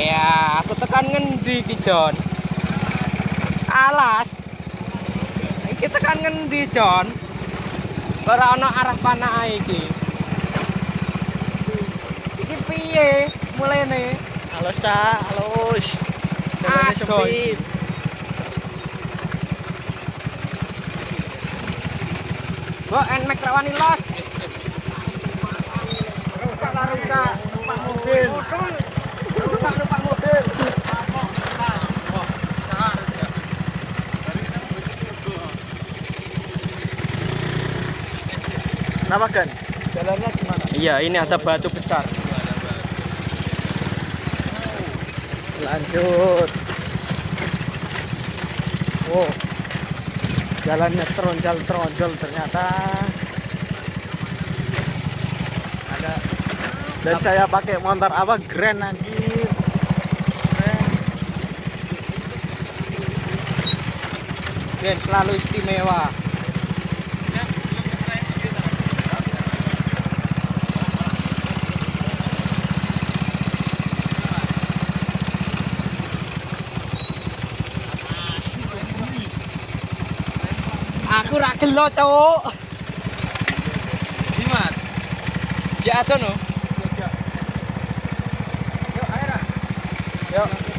Ya, aku tekan ngendi ki, Jon? Alas. Iki tekan ngendi, Jon? Ora ana arah panah ae iki. Iki piye mulene? Halus cak, halus. Jalannya Aduh. sempit. Kok enmek rawani los? Rusak lah rusak, numpak mobil. Rusak numpak mobil. Kenapa kan? Jalannya gimana? Iya, ini ada batu besar. Lanjut. Oh, jalannya teronjol ternyata. Ada. Dan saya pakai motor apa? Grand anjir. Grand. Dan selalu istimewa. Aku ra gelo, Cuk. Gimana? Jek aja no. Yuk, ayo. Yuk.